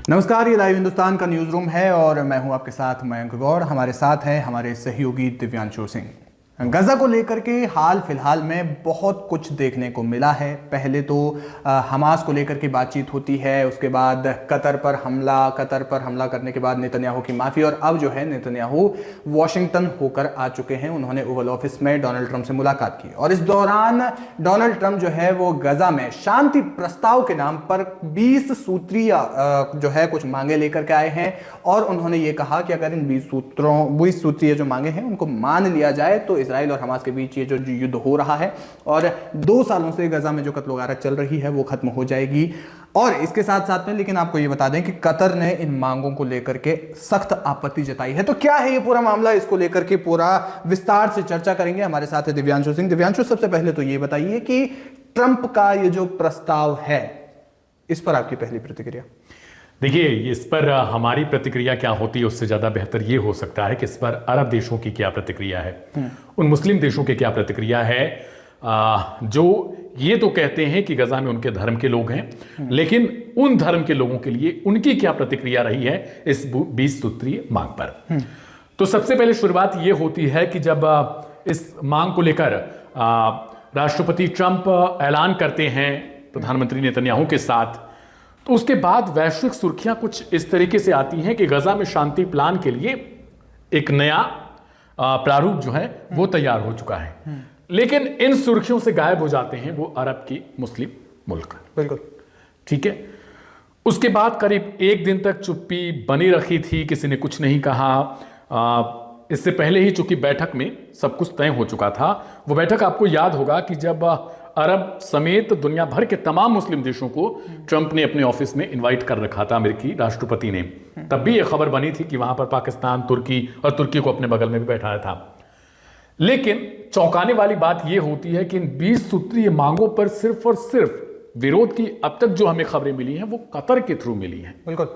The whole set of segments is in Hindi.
नमस्कार, ये लाइव हिंदुस्तान का न्यूज़ रूम है और मैं हूं आपके साथ मयंक गौड़। हमारे साथ हैं हमारे सहयोगी दिव्यांशु सिंह। गजा को लेकर के हाल फिलहाल में बहुत कुछ देखने को मिला है। पहले तो हमास को लेकर के बातचीत होती है, उसके बाद कतर पर हमला करने के बाद नेतन्याहू की माफ़ी, और अब जो है नेतन्याहू वॉशिंगटन होकर आ चुके हैं। उन्होंने ओवल ऑफिस में डोनाल्ड ट्रंप से मुलाकात की और इस दौरान डोनाल्ड ट्रंप जो है वो गजा में शांति प्रस्ताव के नाम पर 20 सूत्रीय जो है कुछ मांगे लेकर के आए हैं और उन्होंने ये कहा कि अगर इन 20 सूत्रीय जो मांगे हैं उनको मान लिया जाए तो इजराइल और हमास के बीच ये जो युद्ध हो रहा है और 2 सालों से गजा में जो कत्ल गारत चल रही है वो खत्म हो जाएगी। और इसके साथ साथ में लेकिन आपको ये बता दें कि कतर ने इन मांगों को लेकर के सख्त आपत्ति जताई है। तो क्या है ये पूरा मामला, इसको लेकर के पूरा विस्तार से चर्चा करेंगे। हमारे साथ है दिव्यांशु सिंह। दिव्यांशु, सबसे पहले तो ये बताइए कि ट्रंप का ये जो प्रस्ताव है इस पर आपकी पहली प्रतिक्रिया। देखिए, इस पर हमारी प्रतिक्रिया क्या होती है उससे ज़्यादा बेहतर ये हो सकता है कि इस पर अरब देशों की क्या प्रतिक्रिया है, उन मुस्लिम देशों की क्या प्रतिक्रिया है जो ये तो कहते हैं कि गजा में उनके धर्म के लोग हैं, लेकिन उन धर्म के लोगों के लिए उनकी क्या प्रतिक्रिया रही है इस 20 सूत्रीय मांग पर। तो सबसे पहले शुरुआत ये होती है कि जब इस मांग को लेकर राष्ट्रपति ट्रंप ऐलान करते हैं प्रधानमंत्री नेतन्याहू के साथ, तो उसके बाद वैश्विक सुर्खियां कुछ इस तरीके से आती हैं कि गजा में शांति प्लान के लिए एक नया प्रारूप जो है वो तैयार हो चुका है, लेकिन इन सुर्खियों से गायब हो जाते हैं वो अरब की मुस्लिम मुल्क। बिल्कुल ठीक है। उसके बाद करीब 1 दिन तक चुप्पी बनी रखी थी, किसी ने कुछ नहीं कहा। इससे पहले ही चूंकि बैठक में सब कुछ तय हो चुका था, वो बैठक आपको याद होगा कि जब अरब समेत दुनिया भर के तमाम मुस्लिम देशों को ट्रंप ने अपने ऑफिस में इनवाइट कर रखा था अमेरिकी राष्ट्रपति ने, तब भी यह खबर बनी थी कि वहां पर पाकिस्तान, तुर्की, और तुर्की को अपने बगल में भी बैठाया था। लेकिन चौंकाने वाली बात यह होती है कि इन 20 सूत्रीय मांगों पर सिर्फ और सिर्फ विरोध की अब तक जो हमें खबरें मिली हैं वो कतर के थ्रू मिली हैं। बिल्कुल,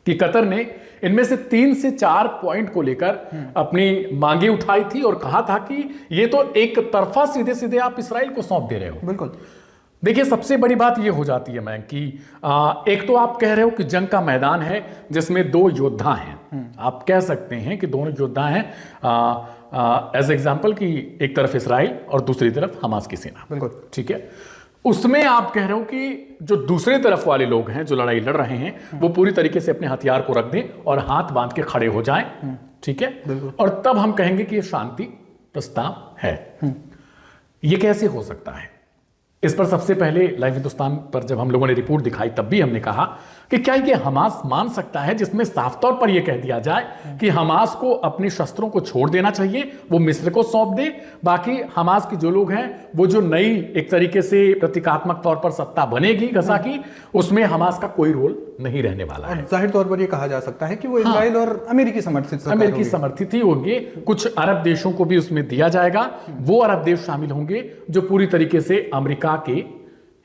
कि कतर ने इनमें से 3 से 4 पॉइंट को लेकर अपनी मांगे उठाई थी और कहा था कि ये तो एक तरफा सीधे सीधे आप इसराइल को सौंप दे रहे हो। बिल्कुल। देखिए, सबसे बड़ी बात ये हो जाती है मैं कि एक तो आप कह रहे हो कि जंग का मैदान है जिसमें 2 योद्धा हैं। आप कह सकते हैं कि दोनों योद्धा हैं एज एग्जाम्पल कि एक तरफ इसराइल और दूसरी तरफ हमास की सेना। बिल्कुल ठीक है। उसमें आप कह रहे हो कि जो दूसरे तरफ वाले लोग हैं जो लड़ाई लड़ रहे हैं वो पूरी तरीके से अपने हथियार को रख दें और हाथ बांध के खड़े हो जाएं। ठीक है। और तब हम कहेंगे कि ये शांति प्रस्ताव है। ये कैसे हो सकता है? इस पर सबसे पहले लाइव हिंदुस्तान पर जब हम लोगों ने रिपोर्ट दिखाई तब भी हमने कहा कि क्या ये हमास मान सकता है जिसमें साफ तौर पर यह कह दिया जाए कि हमास को अपने शस्त्रों को छोड़ देना चाहिए, वो मिस्र को सौंप दे, बाकी हमास के जो लोग हैं वो जो नई एक तरीके से प्रतीकात्मक तौर पर सत्ता बनेगी गजा की, उसमें हमास का कोई रोल नहीं रहने वाला है। जाहिर तौर पर यह कहा जा सकता है कि वो इजराइल और अमेरिकी समर्थित ही होंगे। कुछ अरब देशों को भी उसमें दिया जाएगा। वो अरब देश शामिल होंगे जो पूरी तरीके से अमेरिका के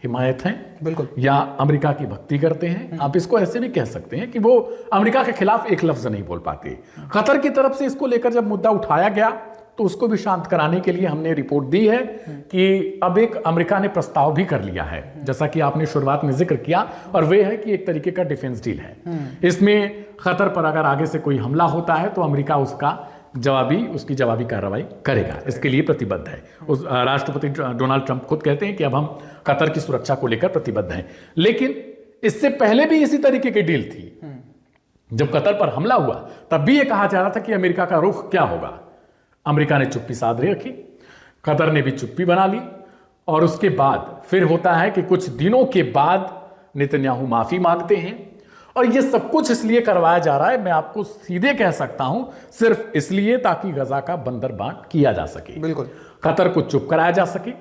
हिमायत हैं, बिल्कुल, या अमेरिका की भक्ति करते हैं। आप इसको ऐसे नहीं कह सकते हैं कि वो अमेरिका के खिलाफ एक लफ्ज नहीं बोल पाते। कतर की तरफ से इसको लेकर जब मुद्दा उठाया गया तो उसको भी शांत कराने के लिए हमने रिपोर्ट दी है कि अब एक अमेरिका ने प्रस्ताव भी कर लिया है, जैसा कि आपने शुरुआत में जिक्र किया, और वह है कि एक तरीके का डिफेंस डील है। इसमें कतर पर अगर आगे से कोई हमला होता है तो अमेरिका उसकी जवाबी कार्रवाई करेगा, इसके लिए प्रतिबद्ध है। उस राष्ट्रपति डोनाल्ड ट्रंप खुद कहते हैं कि अब हम कतर की सुरक्षा को लेकर प्रतिबद्ध हैं। लेकिन इससे पहले भी इसी तरीके की डील थी। जब कतर पर हमला हुआ तब भी यह कहा जा रहा था कि अमेरिका का रुख क्या होगा। अमेरिका ने चुप्पी साध रखी, कतर ने भी चुप्पी बना ली, और उसके बाद फिर होता है कि कुछ दिनों के बाद नेतन्याहू माफी मांगते हैं। और ये सब कुछ इसलिए करवाया जा रहा है, मैं आपको सीधे कह सकता हूं, सिर्फ इसलिए ताकि गजा का बंदरबांट किया जा सके। बिल्कुल, कतर को चुप कराया जा सके।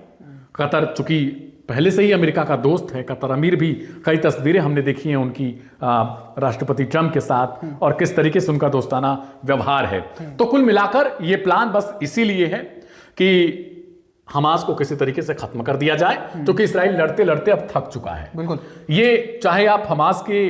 कतर चूंकि पहले से ही अमेरिका का दोस्त है, कतर अमीर भी, कई तस्वीरें हमने देखी हैं उनकी राष्ट्रपति ट्रंप के साथ, और किस तरीके से उनका दोस्ताना व्यवहार है। तो कुल मिलाकर ये प्लान बस इसीलिए है कि हमास को किसी तरीके से खत्म कर दिया जाए, क्योंकि इसराइल लड़ते लड़ते अब थक चुका है। बिल्कुल, ये चाहे आप हमास के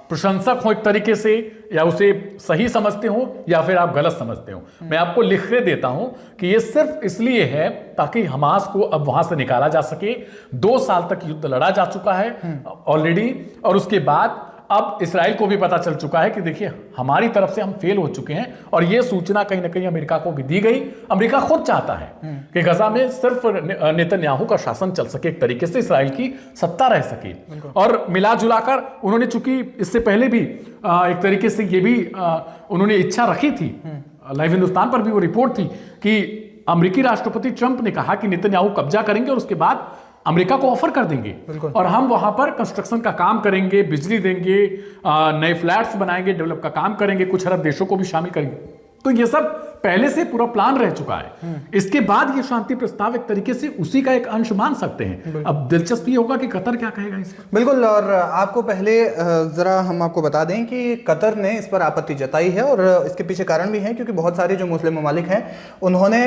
प्रशंसक हो एक तरीके से, या उसे सही समझते हो या फिर आप गलत समझते हो, मैं आपको लिख के देता हूं कि ये सिर्फ इसलिए है ताकि हमास को अब वहां से निकाला जा सके। 2 साल तक युद्ध लड़ा जा चुका है ऑलरेडी, और उसके बाद अब इसराइल को भी पता चल चुका है कि देखिए हमारी तरफ से हम फेल हो चुके हैं, और यह सूचना कहीं ना कहीं अमेरिका को भी दी गई। अमेरिका खुद चाहता है कि गजा में सिर्फ नेतन्याहू का शासन चल सके, एक तरीके से इसराइल की सत्ता रह सके। और मिला जुलाकर उन्होंने, चूंकि इससे पहले भी एक तरीके से ये भी उन्होंने इच्छा रखी थी, लाइव हिंदुस्तान पर भी वो रिपोर्ट थी कि अमेरिकी राष्ट्रपति ट्रंप ने कहा कि नेतन्याहू कब्जा करेंगे और उसके बाद अमेरिका को ऑफर कर देंगे और हम वहां पर कंस्ट्रक्शन का काम करेंगे, बिजली देंगे, नए फ्लैट्स बनाएंगे, डेवलप का काम करेंगे, कुछ अरब देशों को भी शामिल करेंगे। तो ये सब पहले से पूरा प्लान रह चुका है। इसके बाद ये शांति प्रस्ताव एक तरीके से उसी का एक अंश मान सकते हैं। अब दिलचस्पी होगा कि कतर क्या कहेगा इस पर। बिल्कुल, और आपको पहले जरा हम आपको बता दें कि कतर ने इस पर आपत्ति जताई है और इसके पीछे कारण भी है, क्योंकि बहुत सारे जो मुस्लिम ममालिक हैं उन्होंने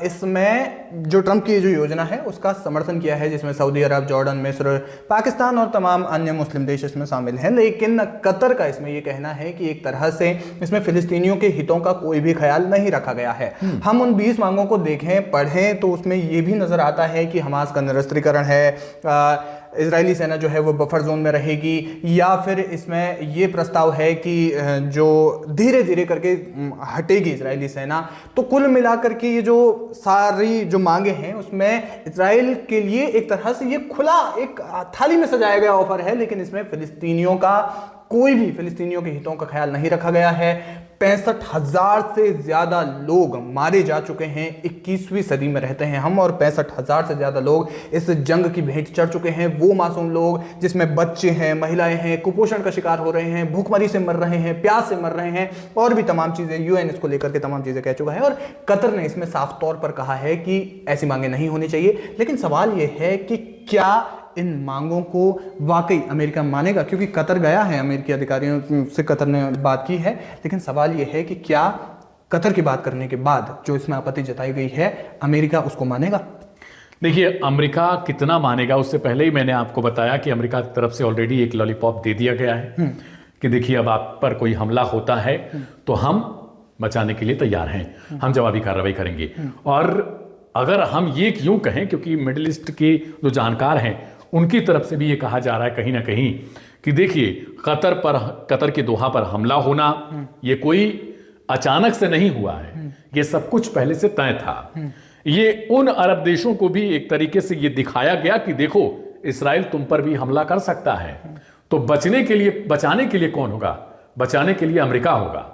इसमें जो ट्रंप की जो योजना है उसका समर्थन किया है, जिसमें सऊदी अरब, जॉर्डन, मिस्र, पाकिस्तान और तमाम अन्य मुस्लिम देश इसमें शामिल हैं। लेकिन कतर का इसमें यह कहना है कि एक तरह से इसमें फिलिस्तीनियों के हितों का कोई भी ख्याल नहीं रखा गया है। हम उन 20 मांगों को देखें, पढ़ें, तो उसमें यह भी नजर आता है कि हमास का निरस्त्रीकरण है, इजरायली सेना जो है वो बफर जोन में रहेगी, या फिर इसमें ये प्रस्ताव है कि जो धीरे धीरे करके हटेगी इजरायली सेना। तो कुल मिलाकर के ये जो सारी जो मांगे हैं उसमें इजराइल के लिए एक तरह से ये खुला एक थाली में सजाया गया ऑफर है, लेकिन इसमें फिलिस्तीनियों का कोई भी फिलिस्तीनियों के हितों का ख्याल नहीं रखा गया है। 65,000 से ज्यादा लोग मारे जा चुके हैं, 21वीं सदी में रहते हैं हम, और 65,000 से ज्यादा लोग इस जंग की भेंट चढ़ चुके हैं। वो मासूम लोग जिसमें बच्चे हैं, महिलाएं हैं, कुपोषण का शिकार हो रहे हैं, भूखमरी से मर रहे हैं, प्यास से मर रहे हैं, और भी तमाम चीजें यूएन इसको लेकर के तमाम चीजें कह चुका है। और कतर ने इसमें साफ तौर पर कहा है कि ऐसी मांगे नहीं होनी चाहिए। लेकिन सवाल यह है कि क्या इन मांगों को वाकई अमेरिका मानेगा, क्योंकि कतर गया है, अमेरिकी अधिकारियों से कतर ने बात की है। लेकिन सवाल यह है कि क्या कतर की बात करने के बाद जो इसमें आपत्ति जताई गई है, अमेरिका उसको मानेगा? देखिए, अमेरिका कितना मानेगा, उससे पहले ही मैंने आपको बताया कि अमेरिका की तरफ से ऑलरेडी एक लॉलीपॉप दे दिया गया है कि देखिए अब आप पर कोई हमला होता है तो हम बचाने के लिए तैयार हैं, हम जवाबी कार्रवाई करेंगे। और अगर हम ये क्यों कहें, क्योंकि मिडिल ईस्ट के जो जानकार हैं उनकी तरफ से भी ये कहा जा रहा है कहीं ना कहीं कि देखिए कतर के दोहा पर हमला होना ये कोई अचानक से नहीं हुआ है, ये सब कुछ पहले से तय था। ये उन अरब देशों को भी एक तरीके से ये दिखाया गया कि देखो इस्राइल तुम पर भी हमला कर सकता है, तो बचाने के लिए कौन होगा? बचाने के लिए अमेरिका होगा,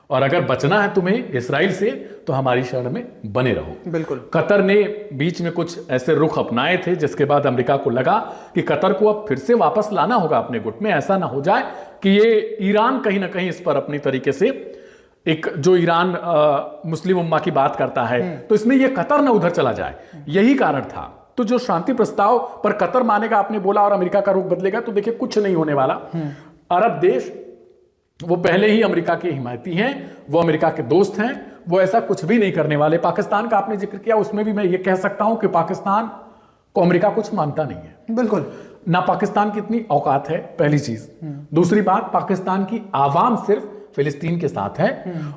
और अगर बचना है तुम्हें इस्राइल से तो हमारी शरण में बने रहो। बिल्कुल। कतर ने बीच में कुछ ऐसे रुख अपनाए थे जिसके बाद अमेरिका को लगा कि कतर को अब फिर से वापस लाना होगा अपने गुट में। ऐसा ना हो जाए कि ये ईरान कहीं ना कहीं इस पर अपनी तरीके से एक जो ईरान मुस्लिम उम्मा की बात करता है तो इसमें ये कतर ना उधर चला जाए, यही कारण था। तो जो शांति प्रस्ताव पर कतर मानेगा आपने बोला और अमेरिका का रुख बदलेगा, तो देखिए कुछ नहीं होने वाला। अरब देश वो पहले ही अमेरिका के हिमायती हैं, वो अमेरिका के दोस्त हैं, वो ऐसा कुछ भी नहीं करने वाले। पाकिस्तान का आपने जिक्र किया, उसमें भी मैं ये कह सकता हूं कि पाकिस्तान को अमेरिका कुछ मानता नहीं है। बिल्कुल ना पाकिस्तान की इतनी औकात है, पहली चीज। दूसरी बात, पाकिस्तान की आवाम सिर्फ फिलिस्तीन के साथ है,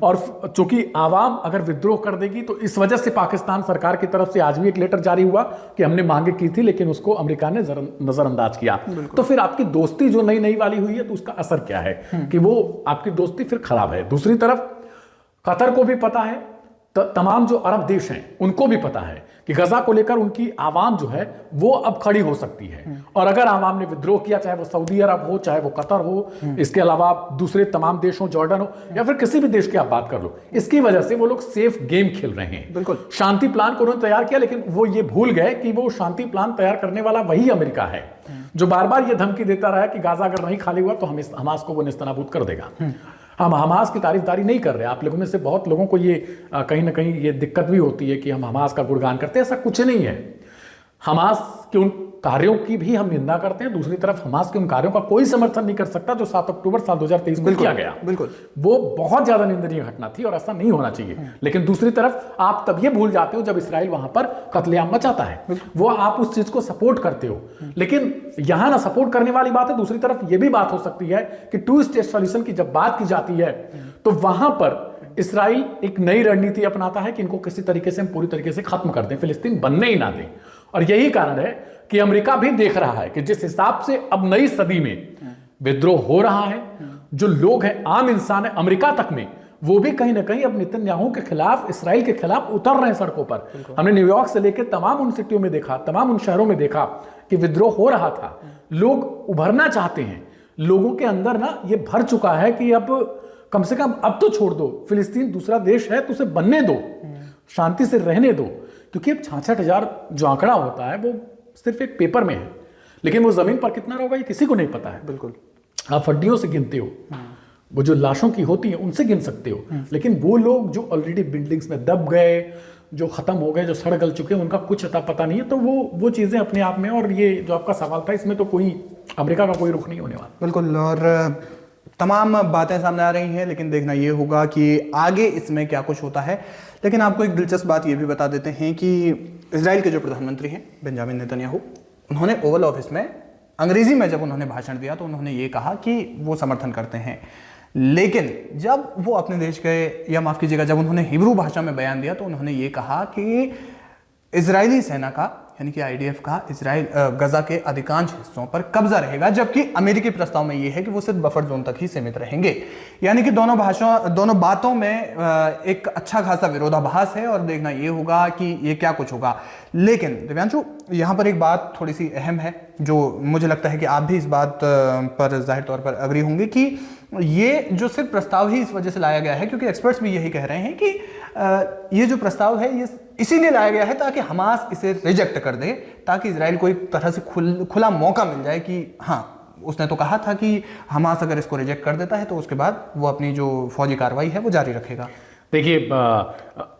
और चूंकि आवाम अगर विद्रोह कर देगी तो इस वजह से पाकिस्तान सरकार की तरफ से आज भी एक लेटर जारी हुआ कि हमने मांगे की थी लेकिन उसको अमेरिका ने नजरअंदाज किया। तो फिर आपकी दोस्ती जो नई नई वाली हुई है तो उसका असर क्या है कि वो आपकी दोस्ती फिर खराब है। दूसरी तरफ कतर को भी पता है, तमाम जो अरब देश हैं उनको भी पता है कि गजा को लेकर उनकी आवाम जो है वो अब खड़ी हो सकती है, और अगर आवाम ने विद्रोह किया, चाहे वो सऊदी अरब हो, चाहे वो कतर हो, इसके अलावा दूसरे तमाम देश हो, जॉर्डन हो, या फिर किसी भी देश की आप बात कर लो, इसकी वजह से वो लोग सेफ गेम खेल रहे हैं। बिल्कुल। शांति प्लान को उन्होंने तैयार किया, लेकिन वो ये भूल गए कि वो शांति प्लान तैयार करने वाला वही अमेरिका है जो बार बार ये धमकी देता रहा कि गाजा अगर नहीं खाली हुआ तो हम हमास को वो नेस्तनाबूद कर देगा। हम हमास की तारीफदारी नहीं कर रहे। आप लोगों में से बहुत लोगों को ये कहीं ना कहीं ये दिक्कत भी होती है कि हम हमास का गुणगान करते हैं, ऐसा कुछ नहीं है। हमास के उन कार्यों की भी हम निंदा करते हैं, दूसरी तरफ हमास के उन कार्यों का कोई समर्थन नहीं कर सकता जो 7 अक्टूबर साल 2023 को किया गया। बिल्कुल, वो बहुत ज्यादा निंदनीय घटना थी और ऐसा नहीं होना चाहिए। लेकिन दूसरी तरफ आप तब ये भूल जाते हो जब इसराइल वहां पर कत्लेआम मचाता है, वो आप उस चीज को सपोर्ट करते हो। लेकिन यहां ना सपोर्ट करने वाली बात है, दूसरी तरफ यह भी बात हो सकती है कि 2 स्टेट सॉल्यूशन की जब बात की जाती है तो वहां पर इसराइल एक नई रणनीति अपनाता है कि इनको किसी तरीके से हम पूरी तरीके से खत्म कर दें, फिलिस्तीन बनने ही ना दें। और यही कारण है कि अमेरिका भी देख रहा है कि जिस हिसाब से अब नई सदी में विद्रोह हो रहा है, जो लोग हैं, आम इंसान है, अमेरिका तक में, वो भी कहीं ना कहीं अब नेतन्याहू के खिलाफ, इसराइल के खिलाफ उतर रहे हैं सड़कों पर। हमने न्यूयॉर्क से लेकर तमाम उन सिटियों में देखा, तमाम उन शहरों में देखा कि विद्रोह हो रहा था। लोग उभरना चाहते हैं, लोगों के अंदर ना ये भर चुका है कि अब कम से कम अब तो छोड़ दो, फिलिस्तीन दूसरा देश है तो उसे बनने दो, शांति से रहने दो। क्योंकि अब 66,000 जो आंकड़ा होता है वो सिर्फ एक पेपर में है, लेकिन वो जमीन पर कितना होगा ये किसी को नहीं पता है। बिल्कुल, आप हड्डियों से गिनते हो, वो जो लाशों की होती है उनसे गिन सकते हो, लेकिन वो लोग जो ऑलरेडी बिल्डिंग्स में दब गए, जो खत्म हो गए, जो सड़ गल चुके हैं, उनका कुछ अता पता नहीं है। तो वो चीजें अपने आप में, और ये जो आपका सवाल था इसमें तो कोई अमेरिका का कोई रुख नहीं होने वाला। बिल्कुल, और तमाम बातें सामने आ रही हैं, लेकिन देखना ये होगा कि आगे इसमें क्या कुछ होता है। लेकिन आपको एक दिलचस्प बात ये भी बता देते हैं कि इजराइल के जो प्रधानमंत्री हैं बेंजामिन नेतन्याहू, उन्होंने ओवल ऑफिस में अंग्रेजी में जब उन्होंने भाषण दिया तो उन्होंने ये कहा कि वो समर्थन करते हैं, लेकिन जब वो अपने देश गए, या माफ कीजिएगा, जब उन्होंने हिब्रू भाषा में बयान दिया तो उन्होंने ये कहा कि इजरायली सेना का, यानी कि आईडीएफ का, इजराइल गजा के अधिकांश हिस्सों पर कब्जा रहेगा, जबकि अमेरिकी प्रस्ताव में यह है कि वो सिर्फ बफर जोन तक ही सीमित रहेंगे। यानी कि दोनों बातों में एक अच्छा खासा विरोधाभास है, और देखना ये होगा कि ये क्या कुछ होगा। लेकिन दिव्यांशु, यहाँ पर एक बात थोड़ी सी अहम है, जो मुझे लगता है कि आप भी इस बात पर जाहिर तौर पर अग्री होंगे, कि ये जो सिर्फ प्रस्ताव ही इस वजह से लाया गया है, क्योंकि एक्सपर्ट्स भी यही कह रहे हैं कि ये जो प्रस्ताव है ये इसीलिए लाया गया है ताकि हमास इसे रिजेक्ट कर दे, ताकि इजराइल को एक तरह से खुला मौका मिल जाए कि हाँ, उसने तो कहा था कि हमास अगर इसको रिजेक्ट कर देता है तो उसके बाद वो अपनी जो फौजी कार्रवाई है वो जारी रखेगा। देखिए,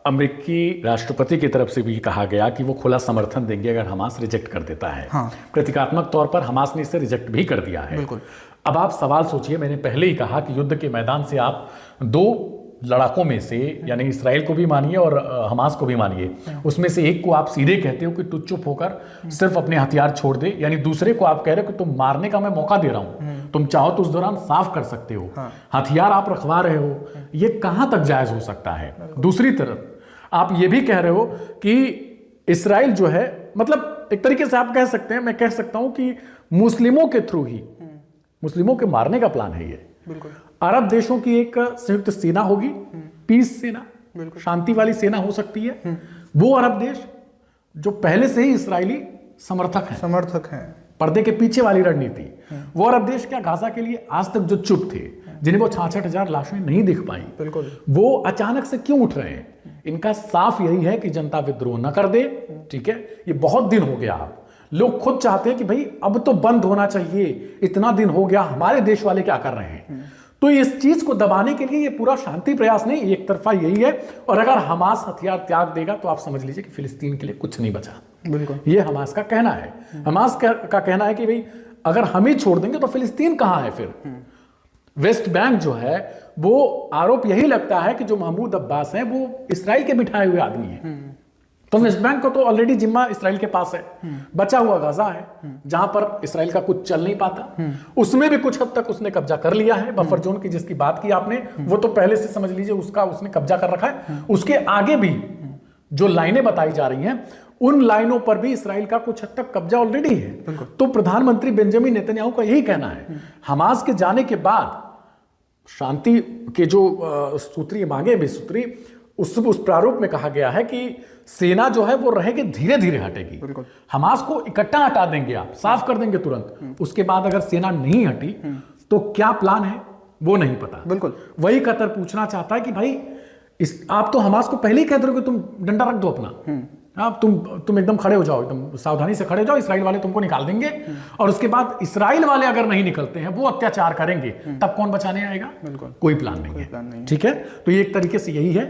अमेरिकी राष्ट्रपति की तरफ से भी कहा गया कि वो खुला समर्थन देंगे अगर हमास रिजेक्ट कर देता है। हाँ। प्रतीकात्मक तौर पर हमास ने इसे रिजेक्ट भी कर दिया है। बिल्कुल। अब आप सवाल सोचिए, मैंने पहले ही कहा कि युद्ध के मैदान से आप दो लड़ाकों में से, यानी इसराइल को भी मानिए और हमास को भी मानिए, उसमें से एक को आप सीधे कहते हो कि तू चुप होकर सिर्फ अपने हथियार छोड़ दे, यानी दूसरे को आप कह रहे हो कि तुम मारने का मैं मौका दे रहा हूं, तुम चाहो तो उस दौरान साफ कर सकते हो। हाँ। हथियार आप रखवा रहे हो, ये कहां तक जायज हो सकता है? दूसरी तरफ आप ये भी कह रहे हो कि इसराइल जो है, मतलब एक तरीके से आप कह सकते हैं, मैं कह सकता हूं कि मुस्लिमों के थ्रू ही मुस्लिमों के मारने का प्लान है ये। बिल्कुल। अरब देशों की एक संयुक्त सेना होगी, पीस सेना, शांति वाली सेना हो सकती है। वो अरब देश जो पहले से ही इसराइली समर्थक हैं, पर्दे के पीछे वाली रणनीति, वो अरब देश क्या गाजा के लिए आज तक जो चुप थे, जिन्हें वो 66,000 लाशें नहीं दिख पाई, बिल्कुल, वो अचानक से क्यों उठ रहे हैं? इनका साफ यही है कि जनता विद्रोह न कर दे। ठीक है, ये बहुत दिन हो गया, अब लोग खुद चाहते हैं कि भाई अब तो बंद होना चाहिए, इतना दिन हो गया, हमारे देश वाले क्या कर रहे हैं? तो इस चीज को दबाने के लिए ये पूरा शांति प्रयास नहीं, एक तरफा यही है। और अगर हमास हथियार त्याग देगा तो आप समझ लीजिए कि फिलिस्तीन के लिए कुछ नहीं बचा। बिल्कुल, ये हमास का कहना है। हमास का कहना है कि भाई अगर हम ही छोड़ देंगे तो फिलिस्तीन कहां है फिर? वेस्ट बैंक जो है, वो आरोप यही लगता है कि जो महमूद अब्बास हैं वो इसराइल के बिठाए हुए आदमी हैं। तो वेस्ट बैंक को तो ऑलरेडी जिम्मा इसराइल के पास है, बचा हुआ गाजा है जहां पर इसराइल का कुछ चल नहीं पाता, उसमें भी कुछ हद तक उसने कब्जा कर लिया है। बफर जोन की जिसकी बात की आपने, वो तो पहले से समझ लीजिए उसका उसने कब्जा कर रखा है। उसके आगे भी जो लाइनें बताई जा रही हैं, उन लाइनों पर भी इसराइल का कुछ हद तक कब्जा ऑलरेडी है। तो प्रधानमंत्री बेंजामिन नेतन्याहू का यही कहना है, हमास के जाने के बाद शांति के जो सूत्री मांगे भी सूत्री, उस प्रारूप में कहा गया है कि सेना जो है वो रहेगी, धीरे धीरे हटेगी। हमास को इकट्ठा हटा देंगे, आप साफ कर देंगे तुरंत। उसके बाद अगर सेना नहीं हटी तो क्या प्लान है वो नहीं पता। बिल्कुल, वही कतर पूछना चाहता है कि भाई आप तो हमास को पहले ही कहते हो कि तुम डंडा रख दो अपना, आप तुम एकदम खड़े हो जाओ, एकदम सावधानी से खड़े हो जाओ, इसराइल वाले तुमको निकाल देंगे। और उसके बाद इसराइल वाले अगर नहीं निकलते हैं, वो अत्याचार करेंगे, तब कौन बचाने आएगा? कोई प्लान नहीं है। ठीक है, तो ये एक तरीके से यही है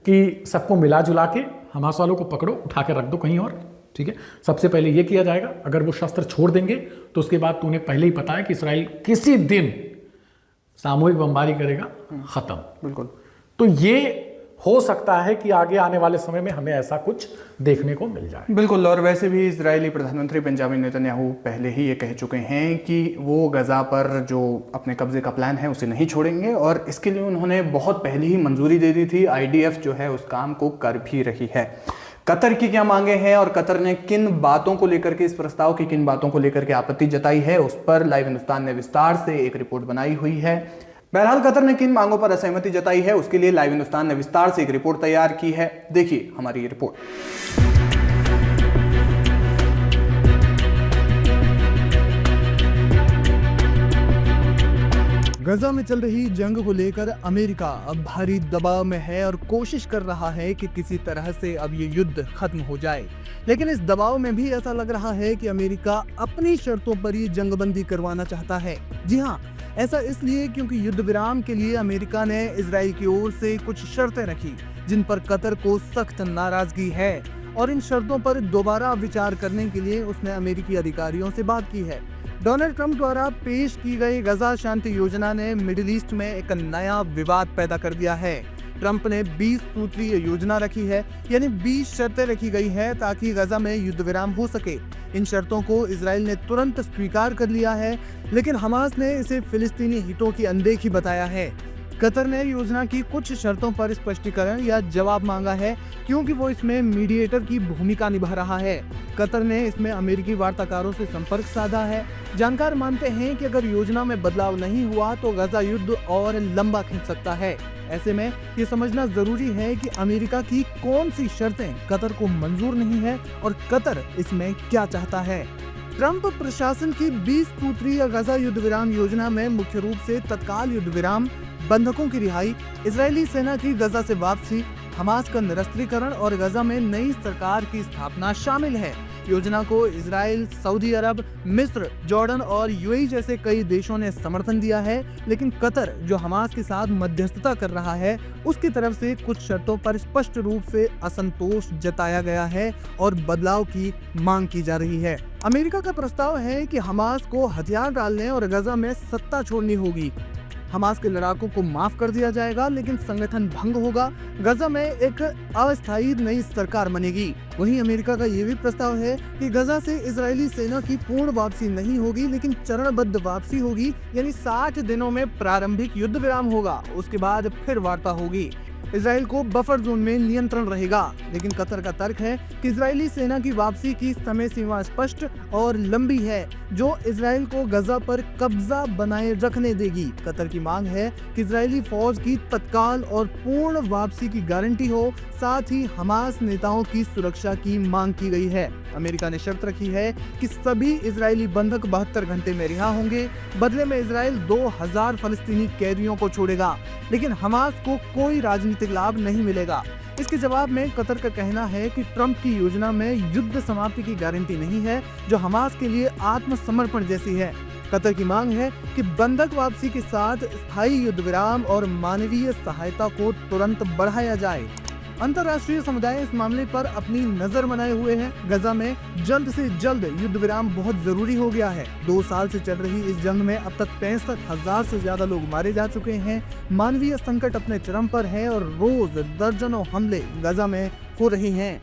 कि सबको मिला जुला के हमास वालों को पकड़ो, उठा के रख दो कहीं और। ठीक है, सबसे पहले ये किया जाएगा। अगर वो शस्त्र छोड़ देंगे तो उसके बाद तूने पहले ही पता है कि इसराइल किसी दिन सामूहिक बमबारी करेगा, खत्म। बिल्कुल, तो ये हो सकता है कि आगे आने वाले समय में हमें ऐसा कुछ देखने को मिल जाए। बिल्कुल, और वैसे भी इजरायली प्रधानमंत्री बेंजामिन नेतन्याहू पहले ही ये कह चुके हैं कि वो गजा पर जो अपने कब्जे का प्लान है उसे नहीं छोड़ेंगे, और इसके लिए उन्होंने बहुत पहले ही मंजूरी दे दी थी। आईडीएफ जो है उस काम को कर भी रही है। कतर की क्या मांगे हैं और कतर ने किन बातों को लेकर के, इस प्रस्ताव की किन बातों को लेकर के आपत्ति जताई है, उस पर लाइव हिंदुस्तान ने विस्तार से एक रिपोर्ट बनाई हुई है। बहरहाल कतर ने किन मांगों पर असहमति जताई है उसके लिए लाइव हिंदुस्तान ने विस्तार से एक रिपोर्ट तैयार की है। देखिए हमारी ये रिपोर्ट। गजा में चल रही जंग को लेकर अमेरिका अब भारी दबाव में है और कोशिश कर रहा है कि किसी तरह से अब ये युद्ध खत्म हो जाए। लेकिन इस दबाव में भी ऐसा लग रहा है कि अमेरिका अपनी शर्तों पर ही जंगबंदी करवाना चाहता है। जी हाँ, ऐसा इसलिए क्योंकि युद्ध विराम के लिए अमेरिका ने इजराइल की ओर से कुछ शर्तें रखी जिन पर कतर को सख्त नाराजगी है और इन शर्तों पर दोबारा विचार करने के लिए उसने अमेरिकी अधिकारियों से बात की है। डोनाल्ड ट्रंप द्वारा पेश की गई गजा शांति योजना ने मिडिल ईस्ट में एक नया विवाद पैदा कर दिया है। ट्रंप ने 20 सूत्रीय योजना रखी है, यानी 20 शर्तें रखी गई है ताकि गजा में युद्ध विराम हो सके। इन शर्तों को इजराइल ने तुरंत स्वीकार कर लिया है, लेकिन हमास ने इसे फिलिस्तीनी हितों की अनदेखी बताया है। कतर ने योजना की कुछ शर्तों पर स्पष्टीकरण या जवाब मांगा है क्योंकि वो इसमें मीडिएटर की भूमिका निभा रहा है। कतर ने इसमें अमेरिकी वार्ताकारों से संपर्क साधा है। जानकार मानते हैं कि अगर योजना में बदलाव नहीं हुआ तो गजा युद्ध और लंबा खिंच सकता है। ऐसे में ये समझना जरूरी है कि अमेरिका की कौन सी शर्तें कतर को मंजूर नहीं है और कतर इसमें क्या चाहता है। ट्रंप प्रशासन की 20 सूत्रीय गजा युद्ध विराम योजना में मुख्य रूप से तत्काल युद्ध विराम, बंधकों की रिहाई, इजरायली सेना की गजा से वापसी, हमास का निरस्त्रीकरण और गजा में नई सरकार की स्थापना शामिल है। योजना को इजराइल, सऊदी अरब, मिस्र, जॉर्डन और यूएई जैसे कई देशों ने समर्थन दिया है, लेकिन कतर जो हमास के साथ मध्यस्थता कर रहा है उसकी तरफ से कुछ शर्तों पर स्पष्ट रूप से असंतोष जताया गया है और बदलाव की मांग की जा रही है। अमेरिका का प्रस्ताव है कि हमास को हथियार डालने और गजा में सत्ता छोड़नी होगी। हमास के लड़ाकों को माफ कर दिया जाएगा लेकिन संगठन भंग होगा। गजा में एक अस्थायी नई सरकार बनेगी। वहीं अमेरिका का ये भी प्रस्ताव है कि गजा से इजरायली सेना की पूर्ण वापसी नहीं होगी लेकिन चरणबद्ध वापसी होगी, यानी 60 दिनों में प्रारंभिक युद्ध विराम होगा, उसके बाद फिर वार्ता होगी। इजराइल को बफर जोन में नियंत्रण रहेगा, लेकिन कतर का तर्क है कि इजरायली सेना की वापसी की समय सीमा स्पष्ट और लंबी है जो इजराइल को गजा पर कब्जा बनाए रखने देगी। कतर की मांग है कि इजरायली फौज की तत्काल और पूर्ण वापसी की गारंटी हो, साथ ही हमास नेताओं की सुरक्षा की मांग की गई है। अमेरिका ने शर्त रखी है कि सभी इजरायली बंधक 72 घंटे में रिहा होंगे। बदले में इजराइल 2000 फलस्तीनी कैदियों को छोड़ेगा, लेकिन हमास को कोई राजनीतिक लाभ नहीं मिलेगा। इसके जवाब में कतर का कहना है कि ट्रंप की योजना में युद्ध समाप्ति की गारंटी नहीं है, जो हमास के लिए आत्मसमर्पण जैसी है। कतर की मांग है कि बंधक वापसी के साथ स्थायी युद्ध विराम और मानवीय सहायता को तुरंत बढ़ाया जाए। अंतर्राष्ट्रीय समुदाय इस मामले पर अपनी नजर बनाए हुए है। गजा में जल्द से जल्द युद्ध विराम बहुत जरूरी हो गया है। 2 साल से चल रही इस जंग में अब तक 65,000 से ज्यादा लोग मारे जा चुके हैं। मानवीय संकट अपने चरम पर है और रोज दर्जनों हमले गजा में हो रहे हैं।